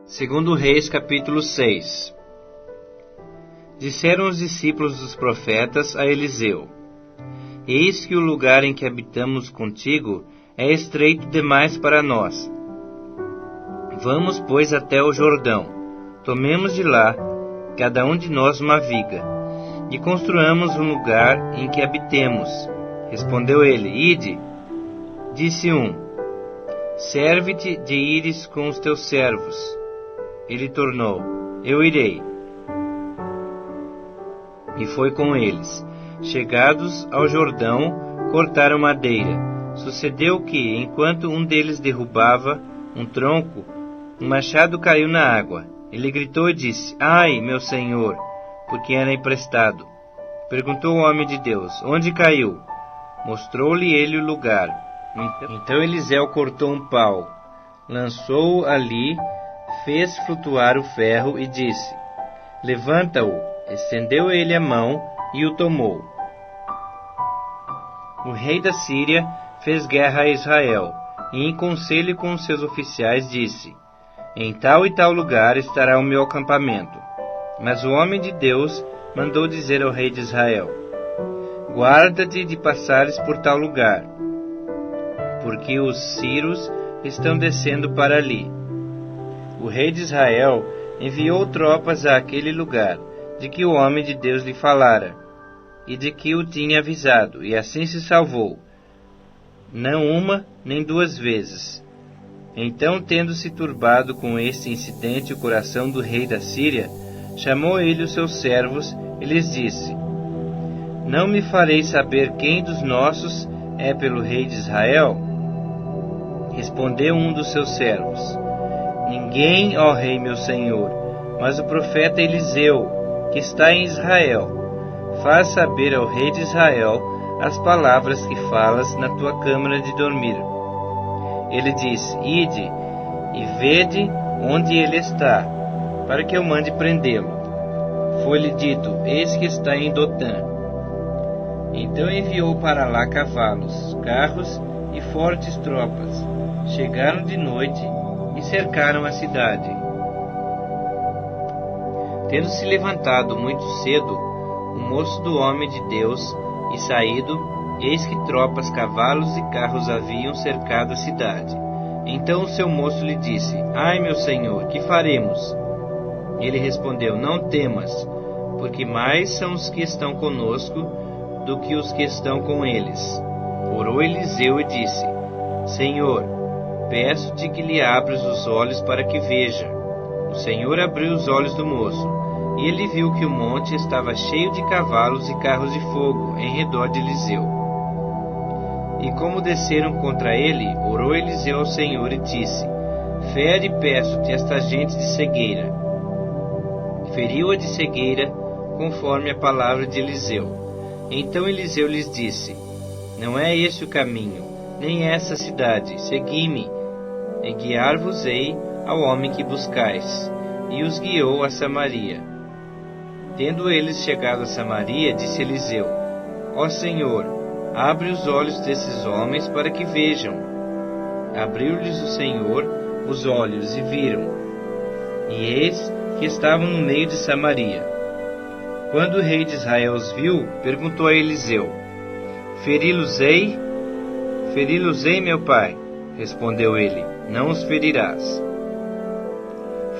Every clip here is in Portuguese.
Segundo Reis, capítulo 6. Disseram os discípulos dos profetas a Eliseu: Eis que o lugar em que habitamos contigo é estreito demais para nós. Vamos, pois, até o Jordão. Tomemos de lá, cada um de nós, uma viga, e construamos um lugar em que habitemos. Respondeu ele: Ide. Disse um: Serve-te de ires com os teus servos. Ele tornou: Eu irei. E foi com eles. Chegados ao Jordão, cortaram madeira. Sucedeu que, enquanto um deles derrubava um tronco, um machado caiu na água. Ele gritou e disse: Ai, meu senhor, porque era emprestado. Perguntou o homem de Deus: Onde caiu? Mostrou-lhe ele o lugar. Então Eliseu cortou um pau, lançou-o ali, fez flutuar o ferro e disse: Levanta-o. Estendeu ele a mão e o tomou. O rei da Síria fez guerra a Israel, e em conselho com os seus oficiais disse: Em tal e tal lugar estará o meu acampamento. Mas o homem de Deus mandou dizer ao rei de Israel: Guarda-te de passares por tal lugar, porque os sírios estão descendo para ali. O rei de Israel enviou tropas àquele lugar, de que o homem de Deus lhe falara, e de que o tinha avisado, e assim se salvou, não uma nem duas vezes. Então, tendo-se turbado com este incidente o coração do rei da Síria, chamou ele os seus servos e lhes disse: Não me fareis saber quem dos nossos é pelo rei de Israel? Respondeu um dos seus servos: Ninguém, ó rei meu senhor, mas o profeta Eliseu, que está em Israel. Faz saber ao rei de Israel as palavras que falas na tua câmara de dormir. Ele disse: Ide e vede onde ele está, para que eu mande prendê-lo. Foi-lhe dito: Eis que está em Dotã. Então enviou para lá cavalos, carros e fortes tropas. Chegaram de noite e cercaram a cidade. Tendo-se levantado muito cedo, o moço do homem de Deus, e saído, eis que tropas, cavalos e carros haviam cercado a cidade. Então o seu moço lhe disse: Ai, meu senhor, que faremos? Ele respondeu: Não temas, porque mais são os que estão conosco do que os que estão com eles. Orou Eliseu e disse: Senhor, peço-te que lhe abras os olhos para que veja. O Senhor abriu os olhos do moço, e ele viu que o monte estava cheio de cavalos e carros de fogo em redor de Eliseu. E como desceram contra ele, orou Eliseu ao Senhor e disse: Fere, peço-te, esta gente de cegueira. Feriu-a de cegueira, conforme a palavra de Eliseu. Então Eliseu lhes disse: Não é esse o caminho, nem essa cidade. Segui-me, e guiar-vos-ei ao homem que buscais. E os guiou a Samaria. Tendo eles chegado a Samaria, disse Eliseu: Ó Senhor, abre os olhos desses homens para que vejam. Abriu-lhes o Senhor os olhos e viram. E eis que estavam no meio de Samaria. Quando o rei de Israel os viu, perguntou a Eliseu: Feri-los-ei? Feri-los-ei, meu pai? Respondeu ele: Não os ferirás.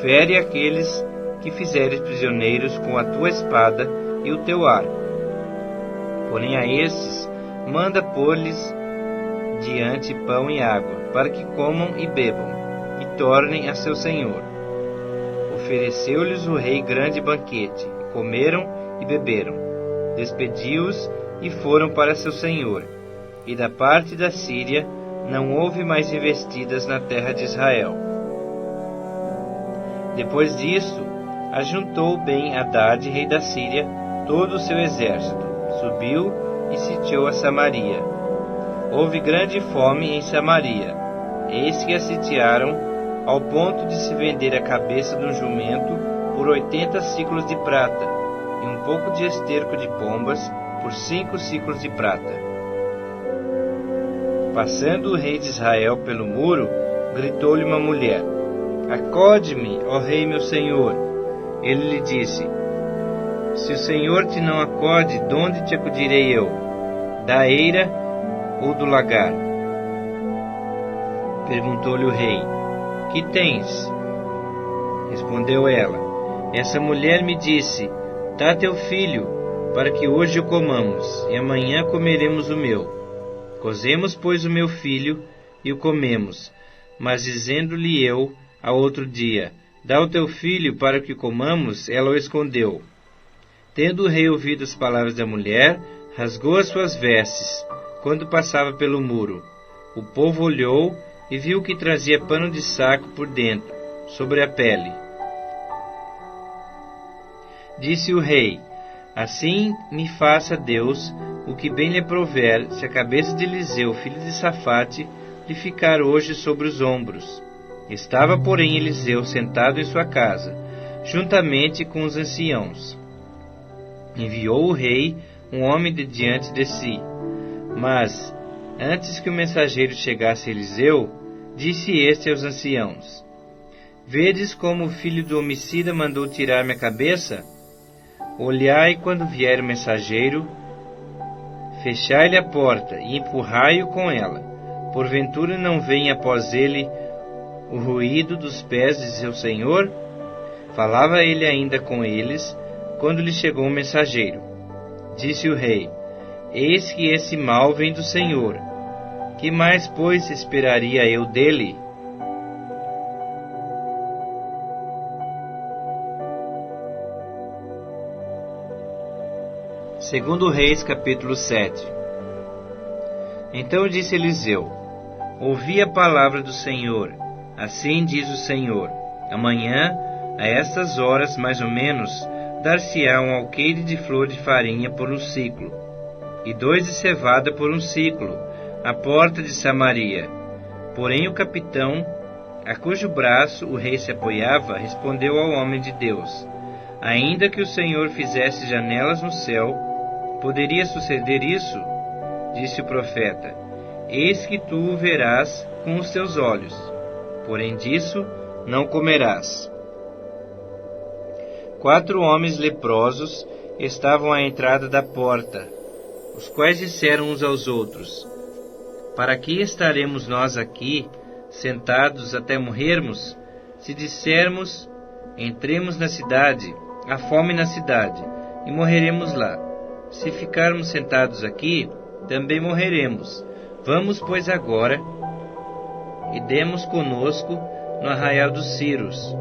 Fere aqueles que fizeres prisioneiros com a tua espada e o teu arco. Porém a estes manda pôr-lhes diante pão e água, para que comam e bebam, e tornem a seu senhor. Ofereceu-lhes o rei grande banquete, comeram e beberam. Despediu-os e foram para seu senhor. E da parte da Síria não houve mais investidas na terra de Israel. Depois disso, ajuntou Ben-Hadad, rei da Síria, todo o seu exército, subiu e sitiou a Samaria. Houve grande fome em Samaria. Eis que a sitiaram, ao ponto de se vender a cabeça de um jumento por 80 siclos de prata, e um pouco de esterco de pombas por 5 siclos de prata. Passando o rei de Israel pelo muro, gritou-lhe uma mulher: Acode-me, ó rei meu senhor. Ele lhe disse: Se o Senhor te não acode, de onde te acudirei eu? Da eira ou do lagar? Perguntou-lhe o rei: Que tens? Respondeu ela: Essa mulher me disse: Dá teu filho, para que hoje o comamos, e amanhã comeremos o meu. Cozemos, pois, o meu filho, e o comemos. Mas dizendo-lhe eu, ao outro dia: Dá o teu filho para que o comamos, ela o escondeu. Tendo o rei ouvido as palavras da mulher, rasgou as suas vestes, quando passava pelo muro. O povo olhou e viu que trazia pano de saco por dentro, sobre a pele. Disse o rei: Assim me faça Deus o que bem lhe aprouver, se a cabeça de Eliseu, filho de Safate, lhe ficar hoje sobre os ombros. Estava, porém, Eliseu sentado em sua casa, juntamente com os anciãos. Enviou o rei um homem de diante de si. Mas, antes que o mensageiro chegasse a Eliseu, disse este aos anciãos: Vedes como o filho do homicida mandou tirar minha cabeça? Olhai quando vier o mensageiro, fechai-lhe a porta e empurrai-o com ela. Porventura não vem após ele o ruído dos pés de seu senhor? Falava ele ainda com eles, quando lhe chegou o mensageiro. Disse o rei: Eis que esse mal vem do Senhor. Que mais, pois, esperaria eu dele? Segundo Reis, capítulo 7. Então disse Eliseu: Ouvi a palavra do Senhor. Assim diz o Senhor: Amanhã, a estas horas mais ou menos, dar-se-á um alqueire de flor de farinha por um ciclo, e 2 de cevada por um ciclo, à porta de Samaria. Porém o capitão, a cujo braço o rei se apoiava, respondeu ao homem de Deus: Ainda que o Senhor fizesse janelas no céu, poderia suceder isso? Disse o profeta: Eis que tu o verás com os teus olhos, porém disso não comerás. 4 homens leprosos estavam à entrada da porta, os quais disseram uns aos outros: Para que estaremos nós aqui, sentados até morrermos? Se dissermos: Entremos na cidade, há fome na cidade, e morreremos lá. Se ficarmos sentados aqui, também morreremos. Vamos, pois, agora, e demos conosco no arraial dos Círios.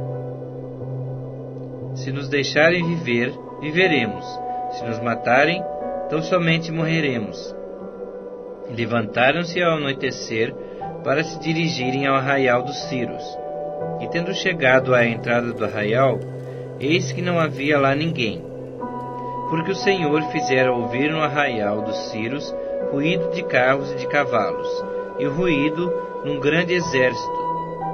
Se nos deixarem viver, viveremos. Se nos matarem, tão somente morreremos. Levantaram-se ao anoitecer para se dirigirem ao arraial dos Círios. E tendo chegado à entrada do arraial, eis que não havia lá ninguém, porque o Senhor fizera ouvir no arraial dos Círios ruído de carros e de cavalos, e o ruído num grande exército,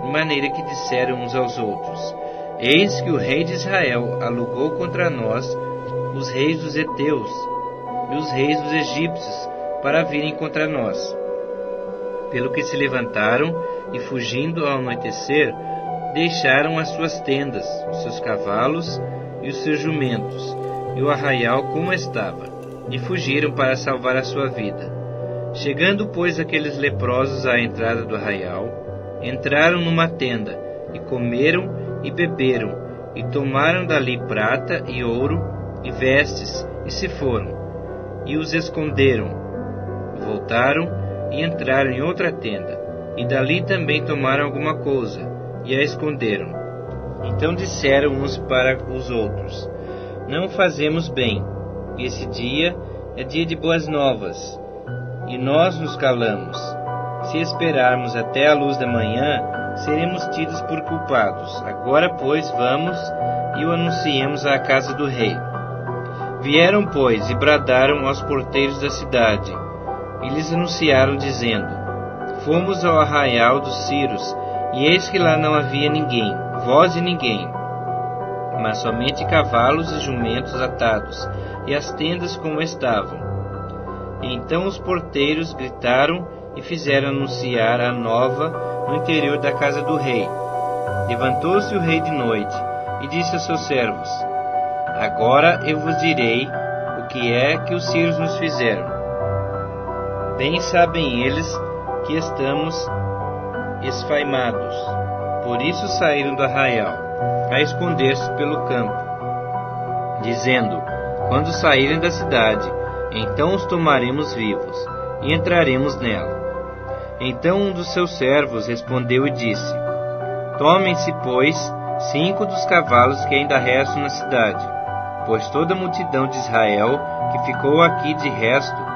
de maneira que disseram uns aos outros: Eis que o rei de Israel alugou contra nós os reis dos heteus e os reis dos egípcios para virem contra nós. Pelo que se levantaram e, fugindo ao anoitecer, deixaram as suas tendas, os seus cavalos e os seus jumentos, e o arraial como estava, e fugiram para salvar a sua vida. Chegando, pois, aqueles leprosos à entrada do arraial, entraram numa tenda, e comeram e beberam, e tomaram dali prata e ouro e vestes, e se foram, e os esconderam. Voltaram e entraram em outra tenda, e dali também tomaram alguma coisa, e a esconderam. Então disseram uns para os outros: Não fazemos bem. Esse dia é dia de boas novas, e nós nos calamos. Se esperarmos até a luz da manhã, seremos tidos por culpados. Agora, pois, vamos e o anunciemos à casa do rei. Vieram, pois, e bradaram aos porteiros da cidade, e lhes anunciaram, dizendo: Fomos ao arraial dos Círios, e eis que lá não havia ninguém, voz de ninguém, mas somente cavalos e jumentos atados, e as tendas como estavam. E então os porteiros gritaram e fizeram anunciar a nova no interior da casa do rei. Levantou-se o rei de noite e disse a seus servos: Agora eu vos direi o que é que os sírios nos fizeram. Bem sabem eles que estamos esfaimados. Por isso saíram do arraial, a esconder-se pelo campo, dizendo: Quando saírem da cidade, então os tomaremos vivos, e entraremos nela. Então um dos seus servos respondeu e disse: Tomem-se, pois, 5 dos cavalos que ainda restam na cidade, pois toda a multidão de Israel que ficou aqui de resto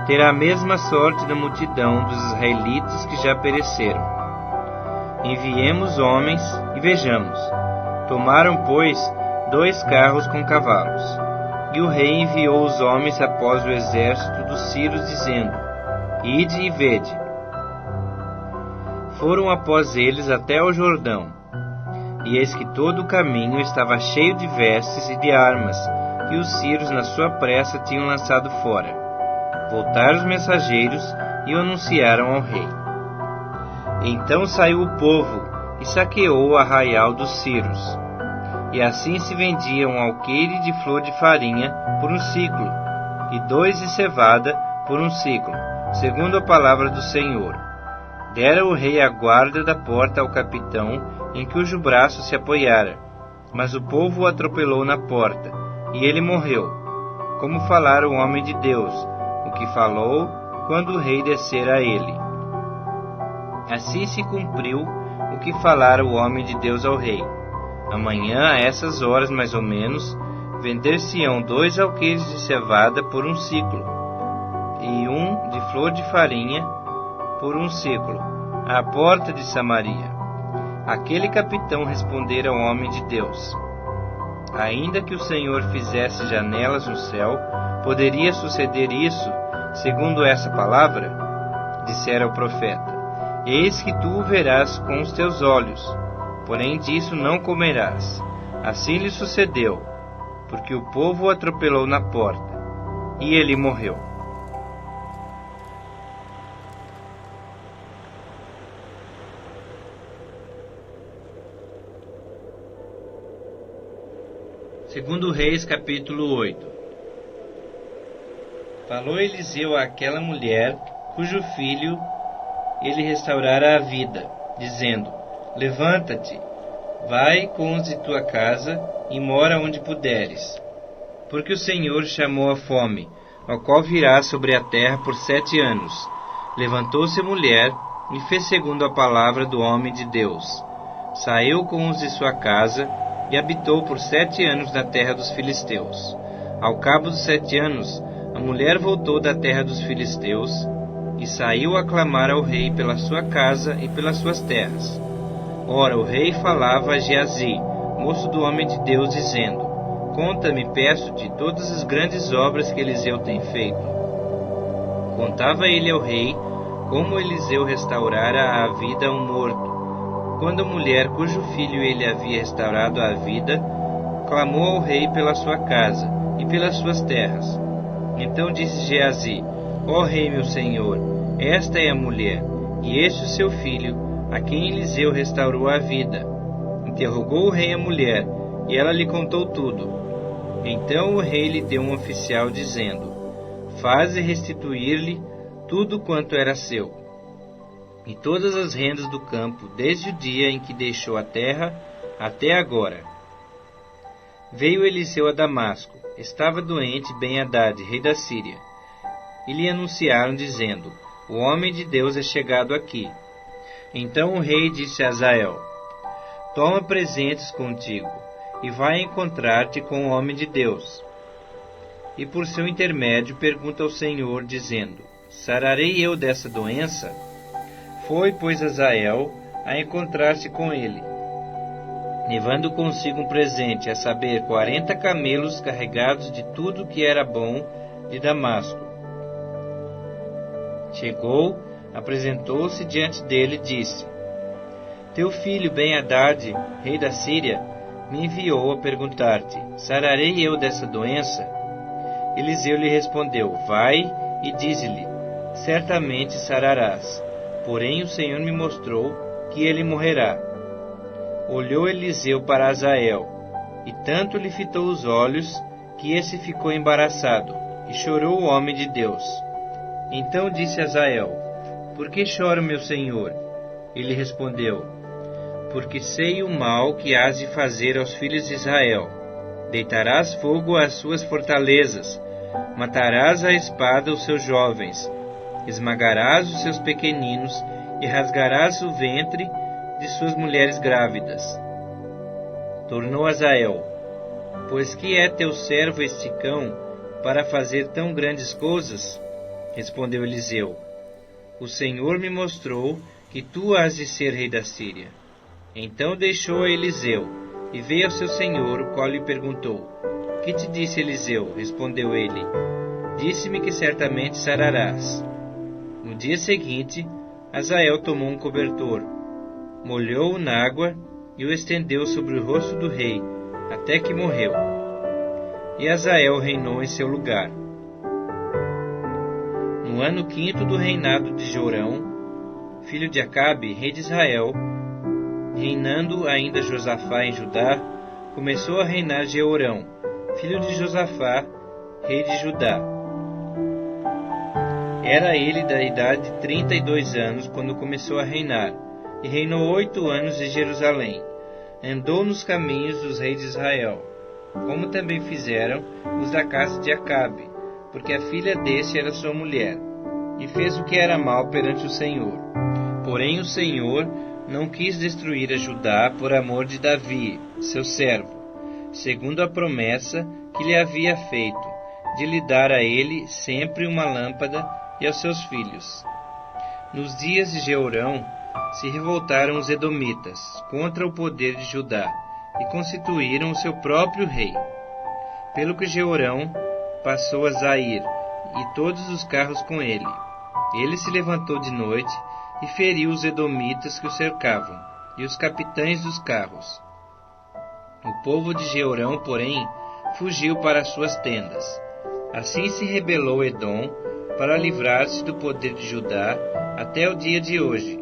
terá a mesma sorte da multidão dos israelitas que já pereceram. Enviemos homens e vejamos. Tomaram, pois, 2 carros com cavalos. E o rei enviou os homens após o exército dos sírios, dizendo: Ide e vede. Foram após eles até ao Jordão. E eis que todo o caminho estava cheio de vestes e de armas, que os sírios na sua pressa tinham lançado fora. Voltaram os mensageiros e o anunciaram ao rei. Então saiu o povo e saqueou o arraial dos sírios. E assim se vendia um alqueire de flor de farinha por 1 siclo, e 2 de cevada por 1 siclo, segundo a palavra do Senhor. Dera o rei a guarda da porta ao capitão, em cujo braço se apoiara. Mas o povo o atropelou na porta, e ele morreu, como falara o homem de Deus, o que falou quando o rei descera a ele. Assim se cumpriu o que falara o homem de Deus ao rei. Amanhã, a essas horas mais ou menos, vender-se-ão 2 alqueires de cevada por 1 siclo, e 1 de flor de farinha por 1 siclo, à porta de Samaria. Aquele capitão respondera ao homem de Deus: Ainda que o Senhor fizesse janelas no céu, poderia suceder isso, segundo essa palavra? Dissera o profeta: Eis que tu o verás com os teus olhos, porém disso não comerás. Assim lhe sucedeu, porque o povo o atropelou na porta, e ele morreu. Segundo Reis, capítulo 8. Falou Eliseu àquela mulher, cujo filho ele restaurara a vida, dizendo: Levanta-te, vai com os de tua casa e mora onde puderes. Porque o Senhor chamou a fome, a qual virá sobre a terra por 7 anos. Levantou-se a mulher e fez segundo a palavra do homem de Deus. Saiu com os de sua casa e habitou por 7 anos na terra dos filisteus. Ao cabo dos 7 anos, a mulher voltou da terra dos filisteus e saiu a clamar ao rei pela sua casa e pelas suas terras. Ora, o rei falava a Geazi, moço do homem de Deus, dizendo: Conta-me, peço-te, todas as grandes obras que Eliseu tem feito. Contava ele ao rei como Eliseu restaurara a vida a um morto. Quando a mulher, cujo filho ele havia restaurado à vida, clamou ao rei pela sua casa e pelas suas terras. Então disse Geazi: Ó rei, meu senhor, esta é a mulher, e este o seu filho, a quem Eliseu restaurou a vida. Interrogou o rei a mulher, e ela lhe contou tudo. Então o rei lhe deu um oficial, dizendo: Faze restituir-lhe tudo quanto era seu, e todas as rendas do campo, desde o dia em que deixou a terra até agora. Veio Eliseu a Damasco. Estava doente Ben-Hadad, rei da Síria. E lhe anunciaram, dizendo: O homem de Deus é chegado aqui. Então o rei disse a Hazael: Toma presentes contigo, e vai encontrar-te com o homem de Deus. E por seu intermédio pergunta ao Senhor, dizendo: Sararei eu dessa doença? Foi, pois, Hazael a encontrar-se com ele, levando consigo um presente, a saber, 40 camelos carregados de tudo que era bom de Damasco. Chegou, apresentou-se diante dele e disse: Teu filho Ben-Hadad, rei da Síria, me enviou a perguntar-te: Sararei eu dessa doença? Eliseu lhe respondeu: Vai e dize-lhe: Certamente sararás. Porém o Senhor me mostrou que ele morrerá. olhou Eliseu para Azael, e tanto lhe fitou os olhos, que esse ficou embaraçado, e chorou o homem de Deus. Então disse Azael: Por que chora, meu senhor? Ele respondeu: Porque sei o mal que hás de fazer aos filhos de Israel. Deitarás fogo às suas fortalezas, matarás à espada os seus jovens, esmagarás os seus pequeninos e rasgarás o ventre de suas mulheres grávidas. Tornou Azael: Pois que é teu servo este cão para fazer tão grandes coisas? Respondeu Eliseu: O Senhor me mostrou que tu has de ser rei da Síria. Então deixou a Eliseu e veio ao seu senhor, o qual lhe perguntou: Que te disse Eliseu? Respondeu ele: Disse-me que certamente sararás. No dia seguinte, Azael tomou um cobertor, molhou-o na água e o estendeu sobre o rosto do rei, até que morreu. E Azael reinou em seu lugar. No ano 5º do reinado de Jorão, filho de Acabe, rei de Israel, reinando ainda Josafá em Judá, começou a reinar Jeorão, filho de Josafá, rei de Judá. Era ele da idade de 32 anos quando começou a reinar, e reinou 8 anos em Jerusalém. Andou nos caminhos dos reis de Israel, como também fizeram os da casa de Acabe, porque a filha desse era sua mulher, e fez o que era mal perante o Senhor. Porém o Senhor não quis destruir a Judá por amor de Davi, seu servo, segundo a promessa que lhe havia feito, de lhe dar a ele sempre uma lâmpada e aos seus filhos. Nos dias de Jeorão se revoltaram os edomitas contra o poder de Judá e constituíram o seu próprio rei. Pelo que Jeorão passou a Zair e todos os carros com ele. Ele se levantou de noite e feriu os edomitas que o cercavam, e os capitães dos carros. O povo de Jeorão, porém, fugiu para suas tendas. Assim se rebelou Edom para livrar-se do poder de Judá até o dia de hoje.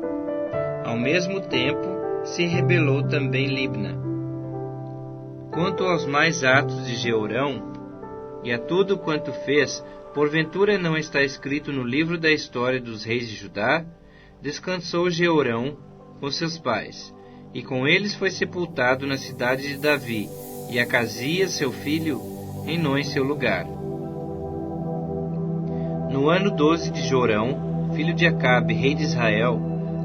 Ao mesmo tempo, se rebelou também Libna. Quanto aos mais atos de Jeorão, e a tudo quanto fez, porventura não está escrito no livro da história dos reis de Judá? Descansou Jeorão com seus pais, e com eles foi sepultado na cidade de Davi, e Acasias, seu filho, reinou em seu lugar. No ano 12 de Jorão, filho de Acabe, rei de Israel,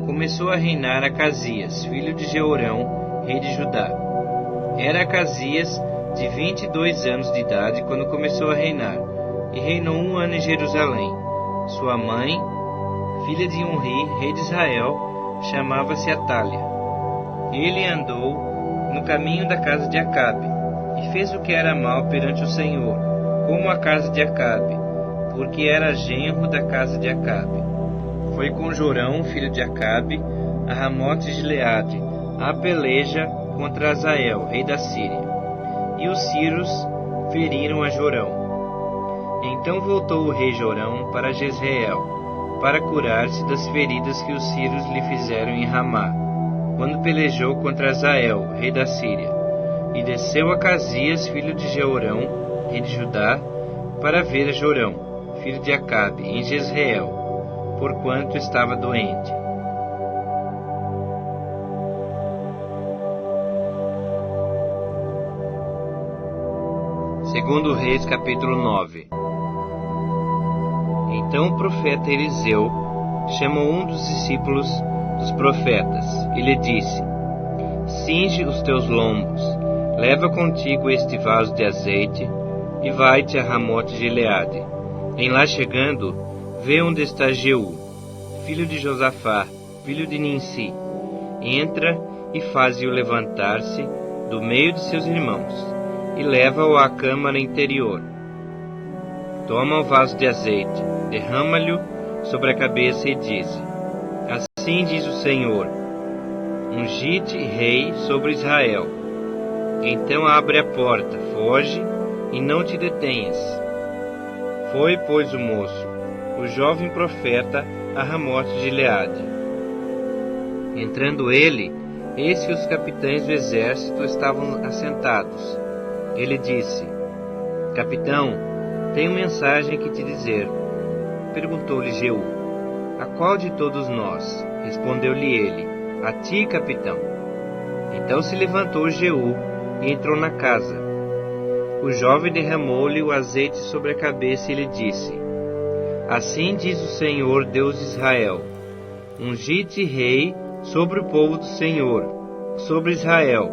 começou a reinar Acasias, filho de Jeorão, rei de Judá. Era Acasias de 22 anos de idade quando começou a reinar, e reinou 1 ano em Jerusalém. Sua mãe, filha de Onri, rei de Israel, chamava-se Atália. Ele andou no caminho da casa de Acabe, e fez o que era mal perante o Senhor, como a casa de Acabe, porque era genro da casa de Acabe. Foi com Jorão, filho de Acabe, a Ramote de Gileade, a peleja contra Azael, rei da Síria. E os sírios feriram a Jorão. Então voltou o rei Jorão para Jezreel, para curar-se das feridas que os sírios lhe fizeram em Ramá, quando pelejou contra Azael, rei da Síria. E desceu Acasias, filho de Jeorão, rei de Judá, para ver a Jorão, filho de Acabe, em Jezreel, porquanto estava doente. Segundo Reis, capítulo 9. Então o profeta Eliseu chamou um dos discípulos dos profetas e lhe disse: Cinge os teus lombos, leva contigo este vaso de azeite e vai-te a Ramote de Gileade. Em lá chegando, vê onde está Jeú, filho de Josafá, filho de Ninsi. Entra e faze-o levantar-se do meio de seus irmãos e leva-o à câmara interior. Toma o vaso de azeite, derrama-lhe sobre a cabeça e diz: Assim diz o Senhor: Ungi-te rei sobre Israel. Então abre a porta, foge e não te detenhas. Foi, pois, o moço, o jovem profeta, a Ramote de Gileade. Entrando ele, eis que os capitães do exército estavam assentados. Ele disse: Capitão, tenho mensagem que te dizer. Perguntou-lhe Jeú: A qual de todos nós? Respondeu-lhe ele: A ti, capitão. Então se levantou Jeú e entrou na casa. O jovem derramou-lhe o azeite sobre a cabeça e lhe disse: Assim diz o Senhor, Deus de Israel: Ungi-te rei sobre o povo do Senhor, sobre Israel.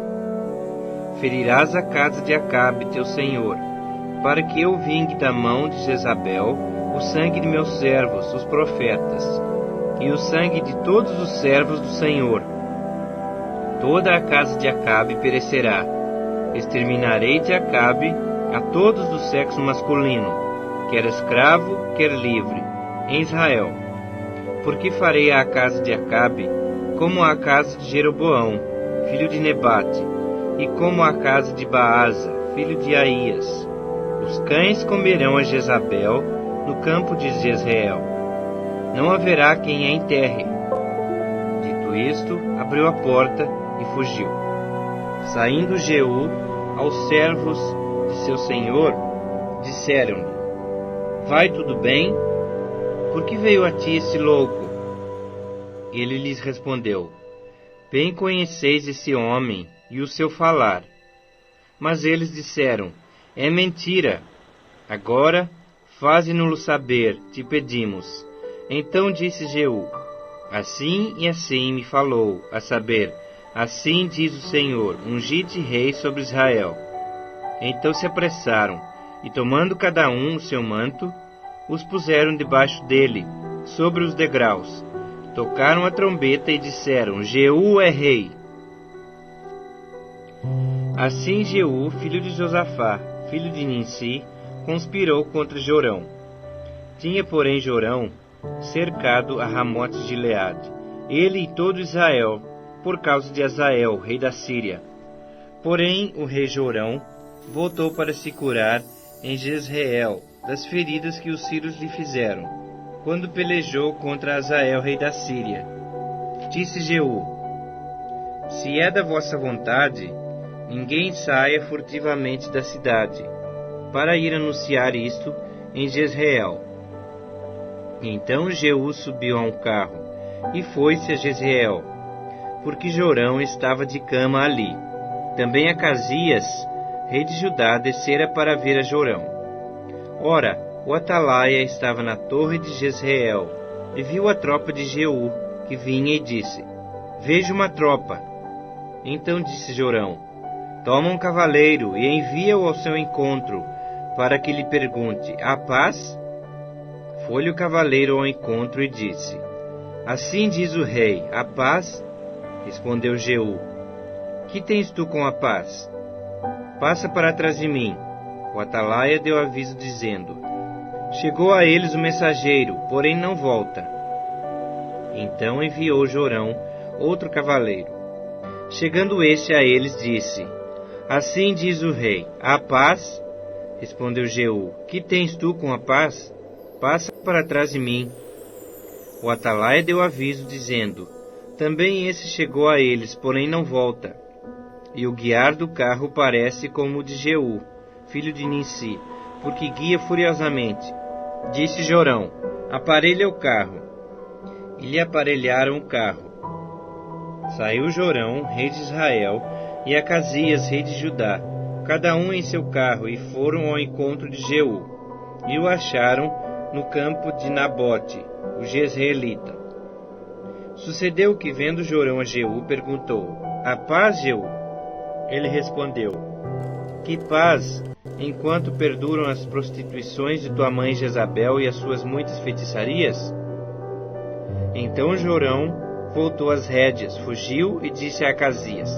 Ferirás a casa de Acabe, teu senhor, para que eu vingue da mão de Jezabel o sangue de meus servos, os profetas, e o sangue de todos os servos do Senhor. Toda a casa de Acabe perecerá. Exterminarei de Acabe a todos do sexo masculino, quer escravo, quer livre, em Israel. Porque farei à casa de Acabe como à casa de Jeroboão, filho de Nebate, e como à casa de Baasa, filho de Aías. Os cães comerão a Jezabel no campo de Jezreel. Não haverá quem a enterre. Dito isto, abriu a porta e fugiu. Saindo Jeú aos servos de seu senhor, disseram-lhe: Vai tudo bem? Por que veio a ti esse louco? Ele lhes respondeu: Bem conheceis esse homem e o seu falar. Mas eles disseram: É mentira. Agora, faze-nos-lo saber, te pedimos. Então disse Jeú: Assim e assim me falou, a saber, assim diz o Senhor: Ungi-te rei sobre Israel. Então se apressaram, e tomando cada um o seu manto, os puseram debaixo dele, sobre os degraus. Tocaram a trombeta e disseram: Jeú é rei. Assim Jeú, filho de Josafá, filho de Ninsi, conspirou contra Jorão. Tinha, porém, Jorão cercado a Ramote de Gileade, ele e todo Israel, por causa de Hazael, rei da Síria. Porém, o rei Jorão voltou para se curar em Jezreel das feridas que os sírios lhe fizeram, quando pelejou contra Hazael, rei da Síria. Disse Jeú: Se é da vossa vontade, ninguém saia furtivamente da cidade, para ir anunciar isto em Jezreel. Então Jeú subiu a um carro e foi-se a Jezreel, porque Jorão estava de cama ali. Também Acasias, rei de Judá, descera para ver a Jorão. Ora, o atalaia estava na torre de Jezreel, e viu a tropa de Jeú, que vinha, e disse: Vejo uma tropa. Então disse Jorão: Toma um cavaleiro e envia-o ao seu encontro, para que lhe pergunte: Há paz? Foi-lhe o cavaleiro ao encontro e disse: Assim diz o rei: Há paz? Respondeu Jeú: Que tens tu com a paz? Passa para trás de mim. O atalaia deu aviso dizendo: Chegou a eles o mensageiro, porém não volta. Então enviou Jorão outro cavaleiro. Chegando este a eles, disse: Assim diz o rei: Há paz? Respondeu Jeú: Que tens tu com a paz? Passa para trás de mim. O atalaia deu aviso dizendo: Também esse chegou a eles, porém não volta. E o guiar do carro parece como o de Jeú, filho de Ninsi, porque guia furiosamente. Disse Jorão: Aparelha o carro. E lhe aparelharam o carro. Saiu Jorão, rei de Israel, e Acasias, rei de Judá, cada um em seu carro, e foram ao encontro de Jeú, e o acharam no campo de Nabote, o jezreelita. Sucedeu que, vendo Jorão a Jeú, perguntou: Há paz, Jeú? Ele respondeu: Que paz, enquanto perduram as prostituições de tua mãe Jezabel e as suas muitas feitiçarias? Então Jorão voltou às rédeas, fugiu e disse a Acasias: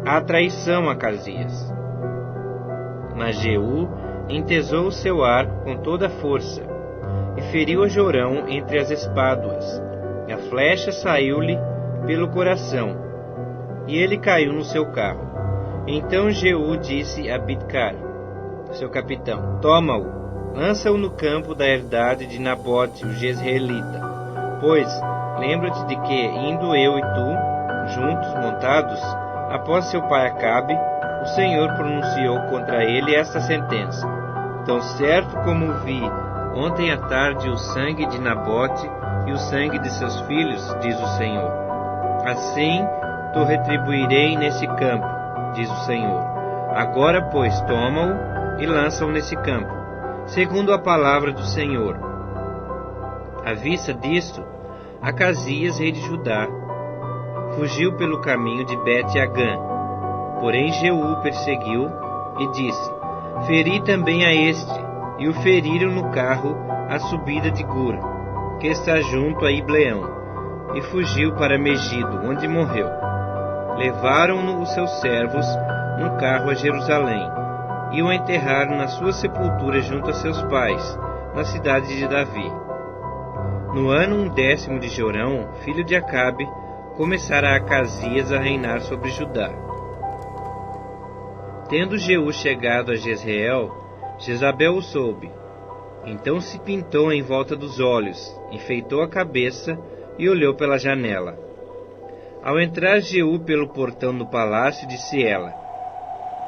Há traição, Acasias. Mas Jeú entesou o seu arco com toda a força, e feriu a Jorão entre as espáduas. A flecha saiu-lhe pelo coração, e ele caiu no seu carro. Então Jeú disse a Bidkar, seu capitão: Toma-o, lança-o no campo da herdade de Nabote, o jezreelita. Pois, lembra-te de que, indo eu e tu, juntos, montados, após seu pai Acabe, o Senhor pronunciou contra ele esta sentença: Tão certo como vi ontem à tarde o sangue de Nabote e o sangue de seus filhos, diz o Senhor, assim tu retribuirei nesse campo, diz o Senhor. Agora, pois, toma-o e lança-o nesse campo, segundo a palavra do Senhor. À vista disto, Acasias, rei de Judá, fugiu pelo caminho de Bet-Agã. Porém Jeú o perseguiu e disse: Feri também a este, e o feriram no carro à subida de Gur, que está junto a Ibleão, e fugiu para Megido, onde morreu. Levaram-no os seus servos num carro a Jerusalém, e o enterraram na sua sepultura junto a seus pais, na cidade de Davi. No ano 10º de Jorão, filho de Acabe, começara Acasias a reinar sobre Judá. Tendo Jeú chegado a Jezreel, Jezabel o soube. Então se pintou em volta dos olhos, enfeitou a cabeça e olhou pela janela. Ao entrar Jeú pelo portão do palácio, disse ela: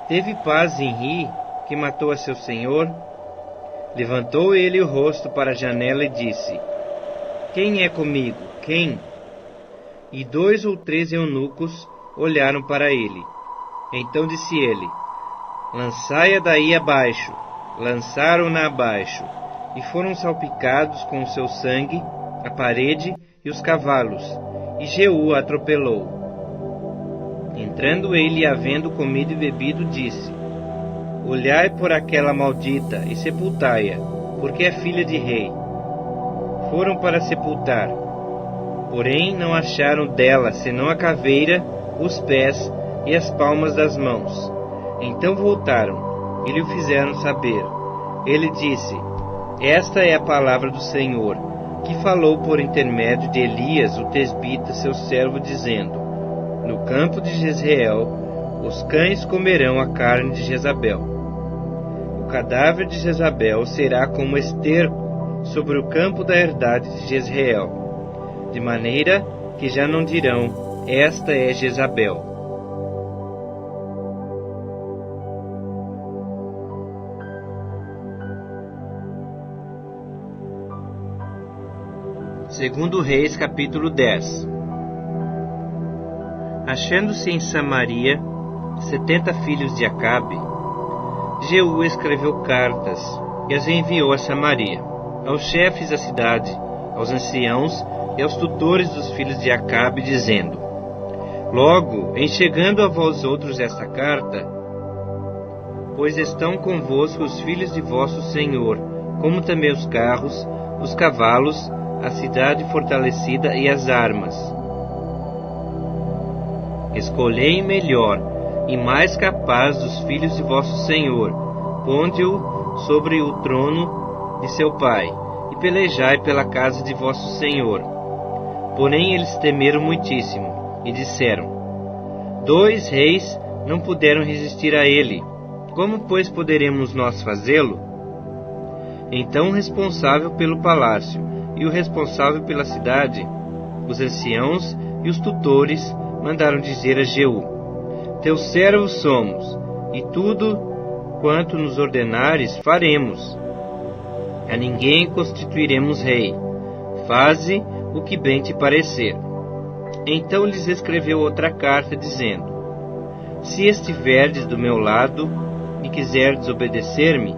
Teve paz Zinri, que matou a seu senhor? Levantou ele o rosto para a janela e disse: Quem é comigo? Quem? E 2 ou 3 eunucos olharam para ele. Então disse ele: Lançai-a daí abaixo. Lançaram-na abaixo, e foram salpicados com o seu sangue a parede e os cavalos, e Jeú a atropelou. Entrando ele e havendo comido e bebido, disse: Olhai por aquela maldita e sepultai-a, porque é filha de rei. Foram para sepultar, porém não acharam dela senão a caveira, os pés e as palmas das mãos. Então voltaram e lhe o fizeram saber. Ele disse: Esta é a palavra do Senhor, que falou por intermédio de Elias, o tesbita, seu servo, dizendo: No campo de Jezreel, os cães comerão a carne de Jezabel. O cadáver de Jezabel será como esterco sobre o campo da herdade de Jezreel, de maneira que já não dirão: Esta é Jezabel. Segundo Reis, capítulo 10. Achando-se em Samaria 70 filhos de Acabe, Jeú escreveu cartas e as enviou a Samaria, aos chefes da cidade, aos anciãos e aos tutores dos filhos de Acabe, dizendo: Logo, em chegando a vós outros esta carta, pois estão convosco os filhos de vosso senhor, como também os carros, os cavalos, a cidade fortalecida e as armas. Escolhei melhor e mais capaz dos filhos de vosso senhor, ponde-o sobre o trono de seu pai, e pelejai pela casa de vosso senhor. Porém eles temeram muitíssimo, e disseram: 2 reis não puderam resistir a ele. Como, pois, poderemos nós fazê-lo? Então o responsável pelo palácio e o responsável pela cidade, os anciãos e os tutores, mandaram dizer a Jeú: Teus servos somos, e tudo quanto nos ordenares faremos. A ninguém constituiremos rei. Faze o que bem te parecer. Então lhes escreveu outra carta, dizendo: Se estiverdes do meu lado e quiserdes obedecer-me,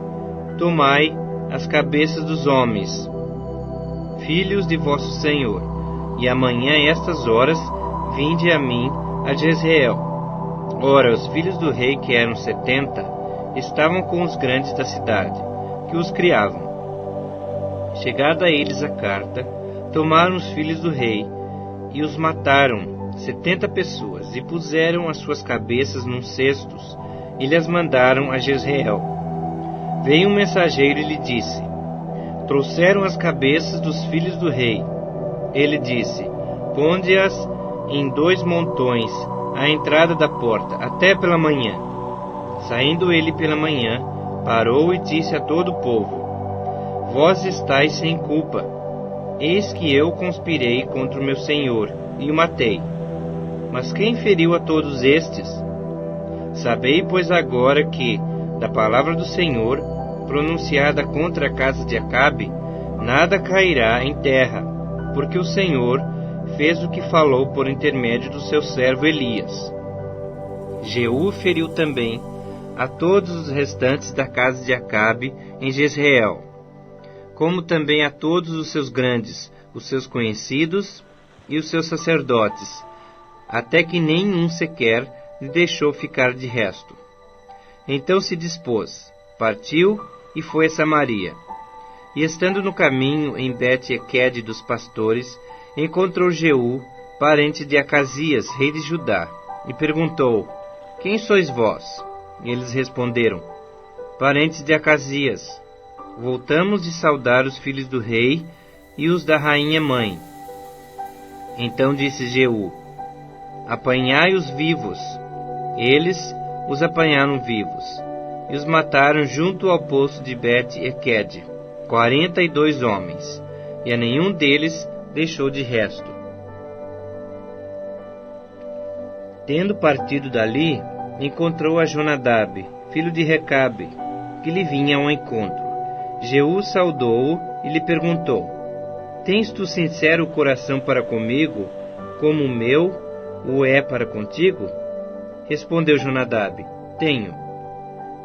tomai as cabeças dos homens, filhos de vosso senhor, e amanhã a estas horas vinde a mim a Jezreel. Ora, os filhos do rei, que eram 70, estavam com os grandes da cidade, que os criavam. Chegada a eles a carta, tomaram os filhos do rei e os mataram, 70 pessoas, e puseram as suas cabeças num cestos e lhes mandaram a Jezreel. Veio um mensageiro e lhe disse: Trouxeram as cabeças dos filhos do rei. Ele disse: Ponde-as em 2 montões à entrada da porta, até pela manhã. Saindo ele pela manhã, parou e disse a todo o povo: Vós estáis sem culpa. Eis que eu conspirei contra o meu senhor, e o matei. Mas quem feriu a todos estes? Sabei, pois, agora que, da palavra do Senhor, pronunciada contra a casa de Acabe, nada cairá em terra, porque o Senhor fez o que falou por intermédio do seu servo Elias. Jeú feriu também a todos os restantes da casa de Acabe em Jezreel, como também a todos os seus grandes, os seus conhecidos e os seus sacerdotes, até que nenhum sequer lhe deixou ficar de resto. Então se dispôs, partiu e foi a Samaria. E estando no caminho em Bet-Equede dos pastores, encontrou Jeú, parente de Acasias, rei de Judá, e perguntou: Quem sois vós? E eles responderam: Parentes de Acasias. Voltamos de saudar os filhos do rei e os da rainha mãe. Então disse Jeú: Apanhai-os vivos. Eles os apanharam vivos, e os mataram junto ao poço de Bet-Equede, 42 homens, e a nenhum deles deixou de resto. Tendo partido dali, encontrou a Jonadab, filho de Recabe, que lhe vinha ao encontro. Jeú saudou-o e lhe perguntou: Tens tu sincero coração para comigo, como o meu o é para contigo? Respondeu Jonadab: Tenho.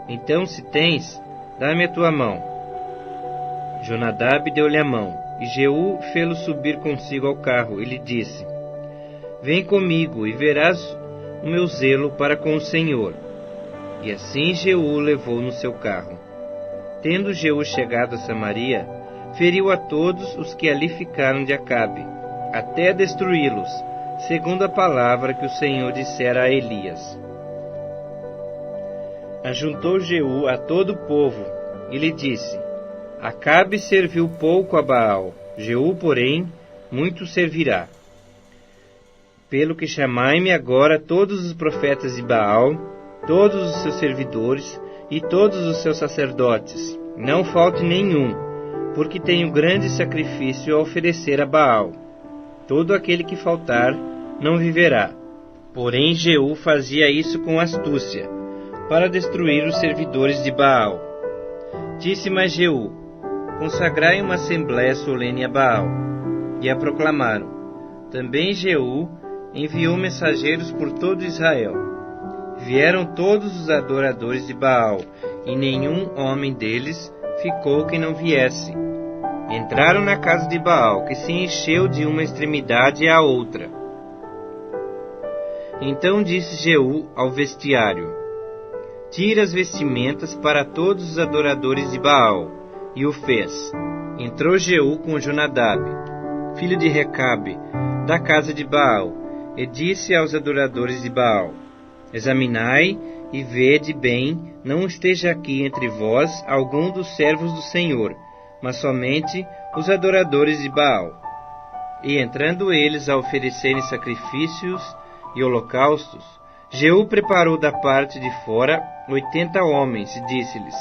Então, se tens, dá-me a tua mão. Jonadab deu-lhe a mão, e Jeú fê-lo subir consigo ao carro, e lhe disse: Vem comigo, e verás o meu zelo para com o Senhor. E assim Jeú o levou no seu carro. Tendo Jeú chegado a Samaria, feriu a todos os que ali ficaram de Acabe, até destruí-los, segundo a palavra que o Senhor dissera a Elias. Ajuntou Jeú a todo o povo, e lhe disse: Acabe serviu pouco a Baal, Jeú, porém, muito servirá. Pelo que chamai-me agora todos os profetas de Baal, todos os seus servidores e todos os seus sacerdotes, não falte nenhum, porque tenho grande sacrifício a oferecer a Baal. Todo aquele que faltar não viverá. Porém Jeú fazia isso com astúcia, para destruir os servidores de Baal. Disse mais Jeú: Consagrai uma assembléia solene a Baal. E a proclamaram. Também Jeú enviou mensageiros por todo Israel. Vieram todos os adoradores de Baal, e nenhum homem deles ficou que não viesse. Entraram na casa de Baal, que se encheu de uma extremidade à outra. Então disse Jeú ao vestiário: Tira as vestimentas para todos os adoradores de Baal. E o fez. Entrou Jeú com Jonadab, filho de Recabe, da casa de Baal, e disse aos adoradores de Baal: Examinai e vede bem, não esteja aqui entre vós algum dos servos do Senhor, mas somente os adoradores de Baal. E entrando eles a oferecerem sacrifícios e holocaustos, Jeú preparou da parte de fora 80 homens e disse-lhes: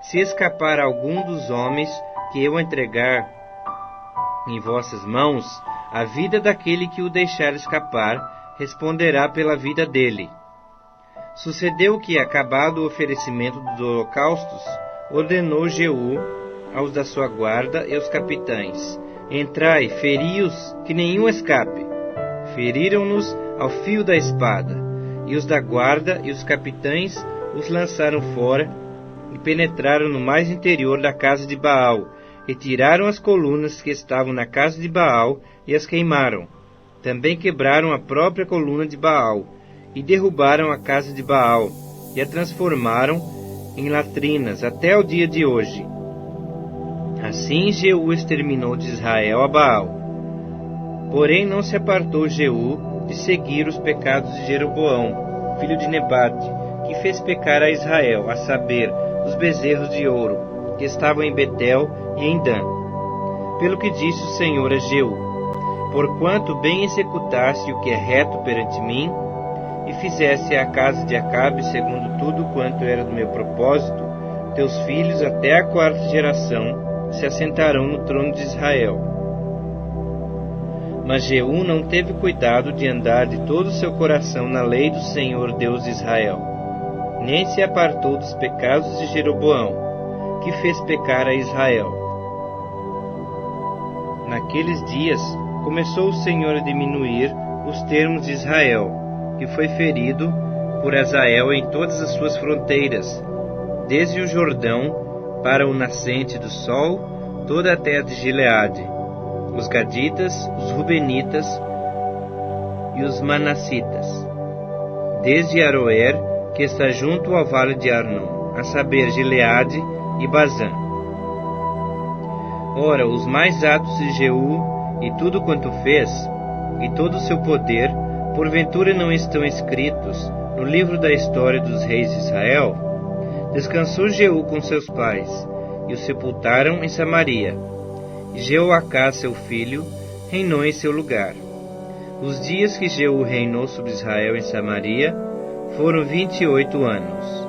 Se escapar algum dos homens que eu entregar em vossas mãos, a vida daquele que o deixar escapar responderá pela vida dele. Sucedeu que, acabado o oferecimento dos holocaustos, ordenou Jeú aos da sua guarda e aos capitães: Entrai, feri-os, que nenhum escape. Feriram-nos ao fio da espada, e os da guarda e os capitães os lançaram fora e penetraram no mais interior da casa de Baal, e tiraram as colunas que estavam na casa de Baal e as queimaram. Também quebraram a própria coluna de Baal, e derrubaram a casa de Baal, e a transformaram em latrinas até o dia de hoje. Assim Jeú exterminou de Israel a Baal. Porém não se apartou Jeú de seguir os pecados de Jeroboão, filho de Nebate, que fez pecar a Israel, a saber, os bezerros de ouro, que estavam em Betel e em Dan. Pelo que disse o Senhor a Jeú: Porquanto bem executaste o que é reto perante mim, e fizesse à casa de Acabe segundo tudo quanto era do meu propósito, teus filhos até a 4ª geração se assentarão no trono de Israel. Mas Jeú não teve cuidado de andar de todo o seu coração na lei do Senhor Deus de Israel, nem se apartou dos pecados de Jeroboão, que fez pecar a Israel. Naqueles dias começou o Senhor a diminuir os termos de Israel, que foi ferido por Hazael em todas as suas fronteiras, desde o Jordão para o nascente do sol, toda a terra de Gileade, os Gaditas, os Rubenitas e os Manassitas, desde Aroer, que está junto ao vale de Arnon, a saber, Gileade e Bazã. Ora, os mais atos de Jeú e tudo quanto fez, e todo o seu poder, porventura não estão escritos no livro da história dos reis de Israel? Descansou Jeú com seus pais, e o sepultaram em Samaria. E Jeoacás, seu filho, reinou em seu lugar. Os dias que Jeú reinou sobre Israel em Samaria foram 28 anos.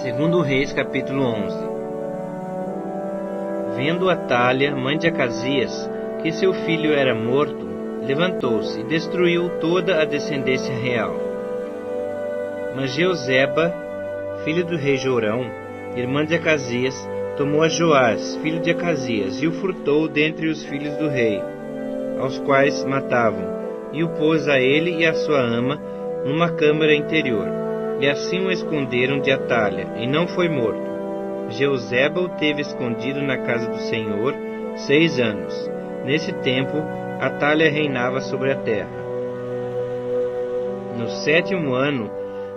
Segundo Reis, capítulo 11. Vendo Atália, mãe de Acasias, que seu filho era morto, levantou-se e destruiu toda a descendência real. Mas Jeozeba, filho do rei Jorão, irmã de Acasias, tomou a Joás, filho de Acasias, e o furtou dentre os filhos do rei, aos quais matavam, e o pôs a ele e a sua ama numa câmara interior, e assim o esconderam de Atália, e não foi morto. Jeozeba o teve escondido na casa do Senhor 6 anos. Nesse tempo, Atália reinava sobre a terra. No 7º ano,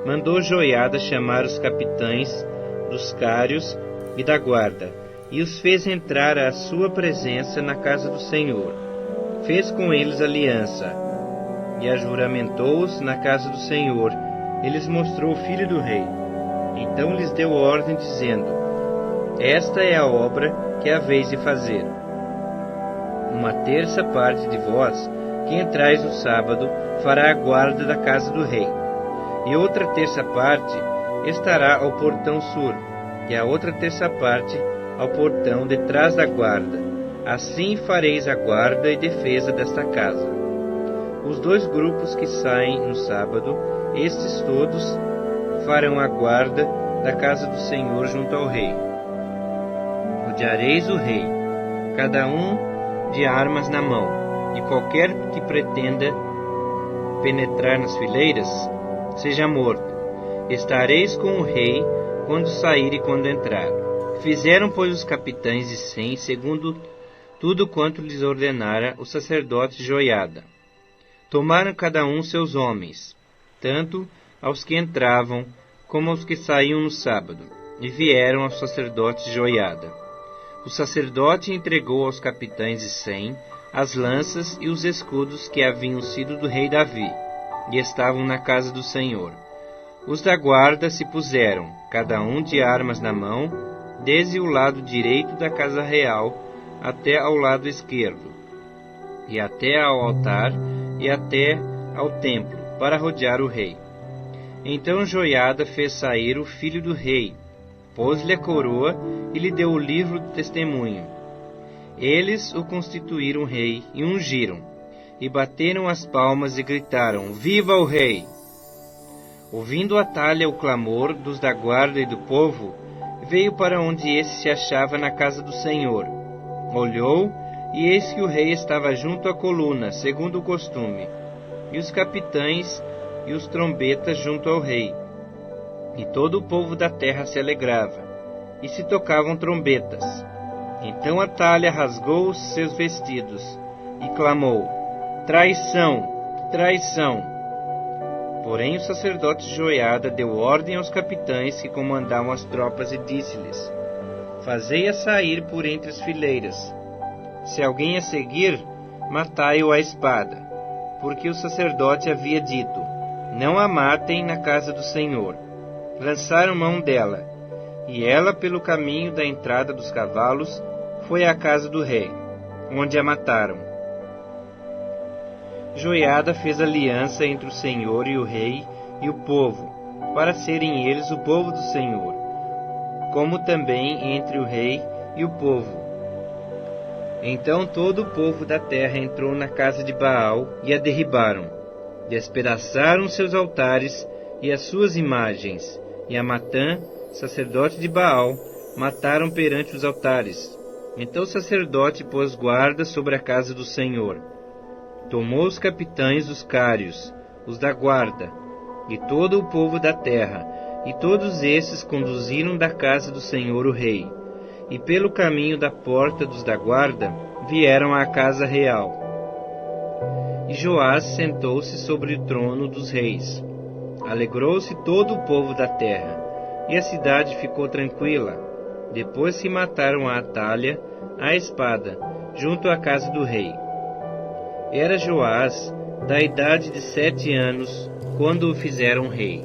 mandou Joiada chamar os capitães dos cários e da guarda, e os fez entrar à sua presença na casa do Senhor. Fez com eles aliança, e ajuramentou-os na casa do Senhor. Eles mostrou o filho do rei. Então lhes deu ordem, dizendo: Esta é a obra que haveis de fazer. 1/3 parte de vós, que entrais no sábado, fará a guarda da casa do rei. E outra 1/3 parte estará ao portão sul, e a outra 1/3 parte ao portão detrás da guarda. Assim fareis a guarda e defesa desta casa. Os 2 grupos que saem no sábado, estes todos farão a guarda da casa do Senhor junto ao rei. Rodeareis o rei, cada um de armas na mão, e qualquer que pretenda penetrar nas fileiras, seja morto. Estareis com o rei quando sair e quando entrar. Fizeram, pois, os capitães de 100, segundo tudo quanto lhes ordenara o sacerdote Joiada. Tomaram cada um seus homens, tanto aos que entravam como aos que saíam no sábado, e vieram ao sacerdote Joiada. O sacerdote entregou aos capitães de 100 as lanças e os escudos que haviam sido do rei Davi, e estavam na casa do Senhor. Os da guarda se puseram, cada um de armas na mão, desde o lado direito da casa real até ao lado esquerdo, e até ao altar e até ao templo, para rodear o rei. Então Joiada fez sair o filho do rei, pôs-lhe a coroa e lhe deu o livro do testemunho. Eles o constituíram rei e ungiram, e bateram as palmas e gritaram: Viva o rei! Ouvindo Atália o clamor dos da guarda e do povo, veio para onde esse se achava na casa do Senhor. Olhou, e eis que o rei estava junto à coluna, segundo o costume, e os capitães e os trombetas junto ao rei. E todo o povo da terra se alegrava, e se tocavam trombetas. Então Atália rasgou os seus vestidos, e clamou: Traição! Traição! Porém o sacerdote Joiada deu ordem aos capitães que comandavam as tropas e disse-lhes: Fazei-a sair por entre as fileiras. Se alguém a seguir, matai-o à espada. Porque o sacerdote havia dito: Não a matem na casa do Senhor. Lançaram mão dela, e ela, pelo caminho da entrada dos cavalos, foi à casa do rei, onde a mataram. Joiada fez aliança entre o Senhor e o rei e o povo, para serem eles o povo do Senhor, como também entre o rei e o povo. Então todo o povo da terra entrou na casa de Baal e a derribaram. Despedaçaram seus altares e as suas imagens, e a Matã, sacerdote de Baal, mataram perante os altares. Então o sacerdote pôs guarda sobre a casa do Senhor. Tomou os capitães dos cários, os da guarda, e todo o povo da terra, e todos esses conduziram da casa do Senhor o rei, e pelo caminho da porta dos da guarda vieram à casa real. E Joás sentou-se sobre o trono dos reis. Alegrou-se todo o povo da terra, e a cidade ficou tranquila, depois que mataram a Atalha, a espada, junto à casa do rei. Era Joás da idade de 7 anos, quando o fizeram rei.